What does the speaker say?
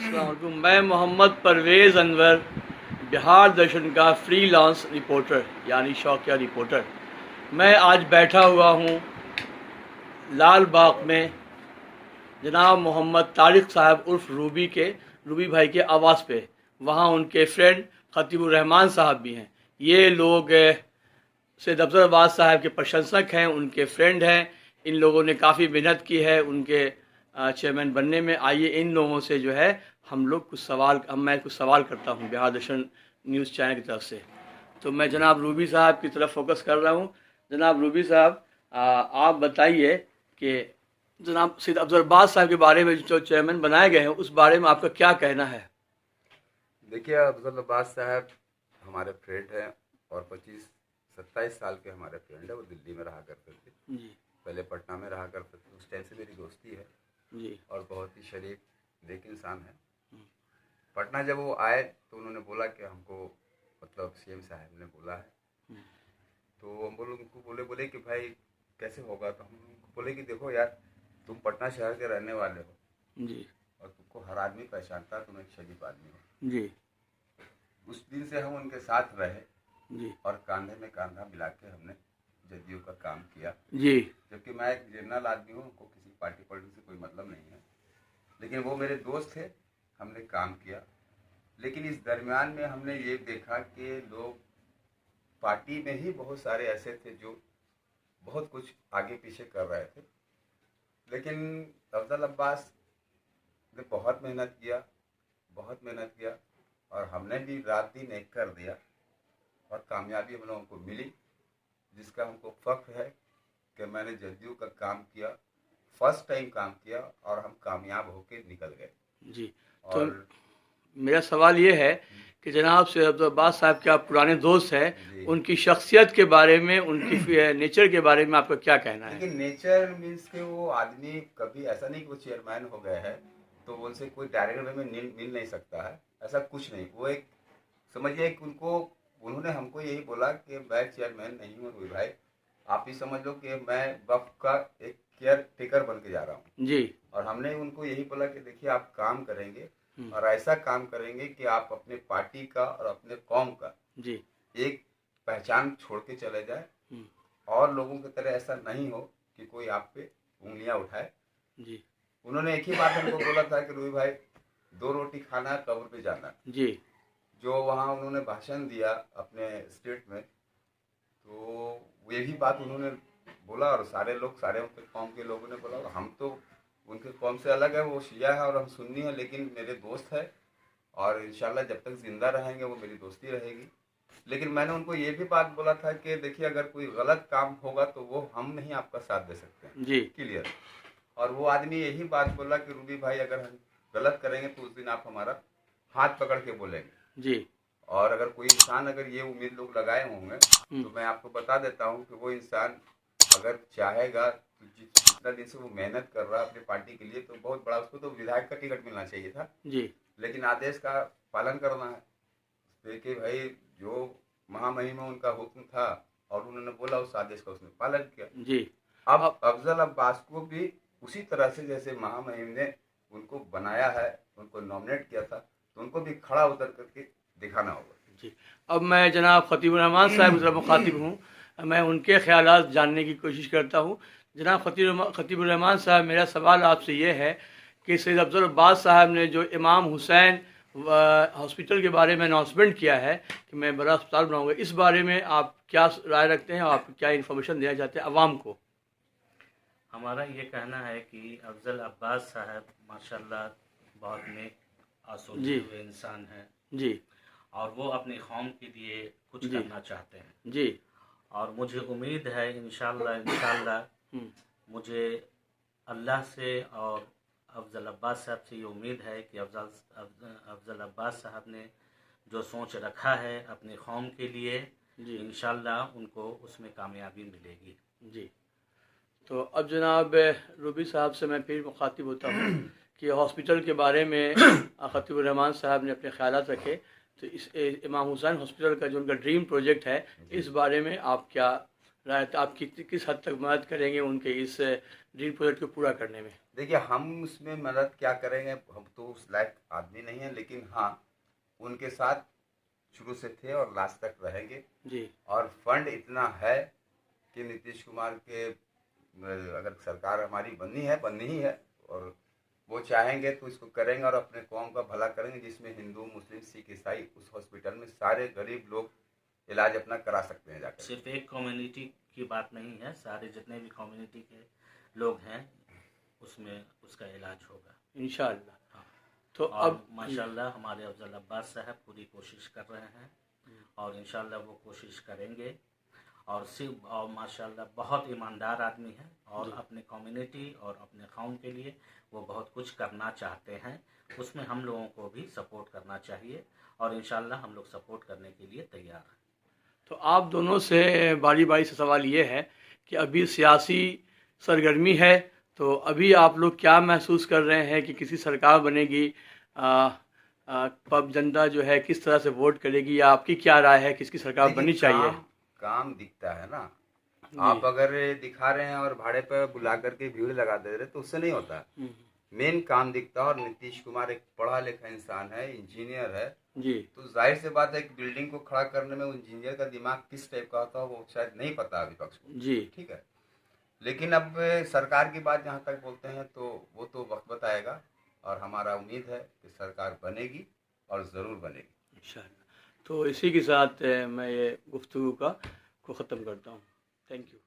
अस्सलाम वालेकुम। मैं मोहम्मद परवेज़ अनवर, बिहार दर्शन का फ्रीलांस रिपोर्टर यानी शौकिया रिपोर्टर। मैं आज बैठा हुआ हूँ लाल बाग में जनाब मोहम्मद तारिक साहब उर्फ रूबी भाई के आवास पे। वहाँ उनके फ्रेंड खतीबुर रहमान साहब भी हैं। ये लोग सैयद अफजल अब्बास साहब के प्रशंसक हैं, उनके फ्रेंड हैं। इन लोगों ने काफ़ी मेहनत की है उनके चेयरमैन बनने में। आइए इन लोगों से जो है मैं कुछ सवाल करता हूँ बिहार दर्शन न्यूज़ चैनल की तरफ से। तो मैं जनाब रूबी साहब की तरफ फोकस कर रहा हूँ। जनाब रूबी साहब, आप बताइए कि जनाब सैयद अफजल अब्बास साहब के बारे में जो चेयरमैन बनाए गए हैं उस बारे में आपका क्या कहना है? देखिए, अफजल अब्बास साहब हमारे फ्रेंड हैं और 25-27 साल के हमारे फ्रेंड है। वो दिल्ली में रहा करते थे, जी पहले पटना में रहा करते थे। उस टाइम से मेरी दोस्ती है जी और बहुत ही शरीफ नेक इंसान है। पटना जब वो आए तो उन्होंने बोला कि हमको मतलब सीएम साहब ने बोला है। तो हम उनको बोले कि भाई कैसे होगा। तो हम उनको बोले कि देखो यार, तुम पटना शहर के रहने वाले हो जी और तुमको हर आदमी पहचानता है, तुम एक शरीफ आदमी हो। जी उस दिन से हम उनके साथ रहे जी और कांधे में कांधा मिला के हमने जदयू का काम किया। जी जबकि मैं एक जनरल आदमी हूँ, हमको किसी पार्टी पॉलिटिक्स से कोई मतलब नहीं है, लेकिन वो मेरे दोस्त थे, हमने काम किया। लेकिन इस दरमियान में हमने ये देखा कि लोग पार्टी में ही बहुत सारे ऐसे थे जो बहुत कुछ आगे पीछे कर रहे थे। लेकिन अफजल अब्बास ने बहुत मेहनत किया और हमने भी रात दिन एक कर दिया और कामयाबी हम लोगों को मिली, जिसका हमको फख्र है कि मैंने जदयू का काम किया, फर्स्ट टाइम काम किया और हम कामयाब होके निकल गए। जी। तो और मेरा सवाल ये है कि जनाब सैयद अब्दुल अब्बास साहब के आप पुराने दोस्त हैं, जी, उनकी शख्सियत के बारे में, उनकी नेचर के बारे में आपका क्या कहना है? लेकिन नेचर मीन्स के वो आदमी कभी ऐसा नहीं कि वो चेयरमैन हो गए हैं तो उनसे कोई डायरेक्ट वे में मिल नहीं सकता है, ऐसा कुछ नहीं। वो एक समझिए कि उन्होंने हमको यही बोला कि मैं चेयरमैन नहीं हूँ रूबी भाई, आप ही समझ लो कि मैं वक्फ का एक केयर टेकर बन के जा रहा हूँ। जी और हमने उनको यही बोला कि देखिए, आप काम करेंगे हम्म, और ऐसा काम करेंगे कि आप अपने पार्टी का और अपने कौम का जी एक पहचान छोड़ के चले जाए हम्म, और लोगों की तरह ऐसा नहीं हो कि कोई आप पे उंगलियां उठाए। जी उन्होंने एक ही बात हमको बोला था कि रूबी भाई, 2 रोटी खाना, कब्र पे जाना। जी जो वहाँ उन्होंने भाषण दिया अपने स्टेट में, तो वो यही बात उन्होंने बोला और सारे उनके कौम के लोगों ने बोला। और हम तो उनके कौम से अलग है, वो शिया है और हम सुन्नी है, लेकिन मेरे दोस्त है और इंशाल्लाह जब तक जिंदा रहेंगे वो मेरी दोस्ती रहेगी। लेकिन मैंने उनको ये भी बात बोला था कि देखिए, अगर कोई गलत काम होगा तो वो हम नहीं आपका साथ दे सकते हैं, जी क्लियर। और वो आदमी यही बात बोला कि रूबी भाई, अगर हम गलत करेंगे तो उस दिन आप हमारा हाथ पकड़ के बोलेंगे। जी और अगर कोई इंसान, अगर ये उम्मीद लोग लगाए होंगे, तो मैं आपको बता देता हूँ कि वो इंसान अगर चाहेगा तो जितना दिन से वो मेहनत कर रहा है अपनी पार्टी के लिए, तो बहुत बड़ा, उसको तो विधायक का टिकट मिलना चाहिए था, जी लेकिन आदेश का पालन करना है। देखिए भाई, जो महामहिम उनका हुक्म था और उन्होंने बोला, उस आदेश का उसने पालन किया। जी अब अफजल अब्बास को भी उसी तरह से जैसे महामहिम ने उनको बनाया है, उनको नॉमिनेट किया था, तो उनको भी खड़ा उतर करके दिखाना होगा। जी। अब मैं जनाब खतीबुर रहमान साहब की तरफ मुखातिब हूँ, मैं उनके ख्यालात जानने की कोशिश करता हूँ। जनाब खतीबुर रहमान साहब, मेरा सवाल आपसे ये है कि सैयद अफजल अब्बास साहब ने जो इमाम हुसैन हॉस्पिटल के बारे में अनाउंसमेंट किया है कि मैं बड़ा अस्पताल बनाऊंगा, इस बारे में आप क्या राय रखते हैं और आप क्या इन्फॉर्मेशन देना चाहते हैं आवाम को? हमारा ये कहना है कि अफजल अब्बास साहब माशाल्लाह बहुत नेक और सुलझे जी हुए इंसान हैं जी और वो अपनी कौम के लिए कुछ जी करना चाहते हैं। जी और मुझे उम्मीद है इंशाल्लाह हम्म, मुझे अल्लाह से और अफजल अब्बास साहब से ये उम्मीद है कि अफजल अब्बास साहब ने जो सोच रखा है अपनी कौम के लिए, जी इंशाल्लाह उनको उसमें कामयाबी मिलेगी। जी। तो अब जनाब रूबी साहब से मैं फिर मुखातिब होता हूँ कि हॉस्पिटल के बारे में खतीबुर रहमान साहब ने अपने ख्यालात रखे, तो इस इमाम हुसैन हॉस्पिटल का जो उनका ड्रीम प्रोजेक्ट है, इस बारे में आप क्या राय आप किस हद तक मदद करेंगे उनके इस ड्रीम प्रोजेक्ट को पूरा करने में? देखिए, हम उसमें मदद क्या करेंगे, हम तो उस लायक आदमी नहीं है, लेकिन हाँ, उनके साथ शुरू से थे और लास्ट तक रहेंगे जी। और फंड इतना है कि नीतीश कुमार के अगर सरकार हमारी बननी ही है और वो चाहेंगे तो इसको करेंगे और अपने कौम का भला करेंगे, जिसमें हिंदू, मुस्लिम, सिख, ईसाई उस हॉस्पिटल में सारे गरीब लोग इलाज अपना करा सकते हैं जाकर। सिर्फ एक कम्युनिटी की बात नहीं है, सारे जितने भी कम्युनिटी के लोग हैं उसमें उसका इलाज होगा इंशाअल्लाह। हाँ। तो और अब माशाल्लाह हमारे अफजल अब्बास साहब पूरी कोशिश कर रहे हैं और इंशाल्लाह वो कोशिश करेंगे और माशाल्लाह बहुत ईमानदार आदमी है और अपने कम्युनिटी और अपने कौम के लिए वो बहुत कुछ करना चाहते हैं। उसमें हम लोगों को भी सपोर्ट करना चाहिए और इंशाल्लाह हम लोग सपोर्ट करने के लिए तैयार हैं। तो आप दोनों से बारी बारी से सवाल ये है कि अभी सियासी सरगर्मी है, तो अभी आप लोग क्या महसूस कर रहे हैं कि किसी सरकार बनेगी, पब जनता जो है किस तरह से वोट करेगी, या आपकी क्या राय है किसकी सरकार बननी चाहिए? काम दिखता है ना, आप अगर दिखा रहे हैं और भाड़े पर बुला करके भीड़ लगा दे रहे तो उससे नहीं होता। मेन काम दिखता है और नीतीश कुमार एक पढ़ा लिखा इंसान है, इंजीनियर है जी। तो जाहिर से बात है, एक बिल्डिंग को खड़ा करने में इंजीनियर का दिमाग किस टाइप का होता है वो शायद नहीं पता विपक्ष को जी। ठीक है, लेकिन अब सरकार की बात जहाँ तक बोलते हैं तो वो तो वक्त बताएगा और हमारा उम्मीद है कि सरकार बनेगी और ज़रूर बनेगी इंशाअल्लाह। तो इसी के साथ मैं ये गुफ्तगू को ख़त्म करता हूँ। Thank you.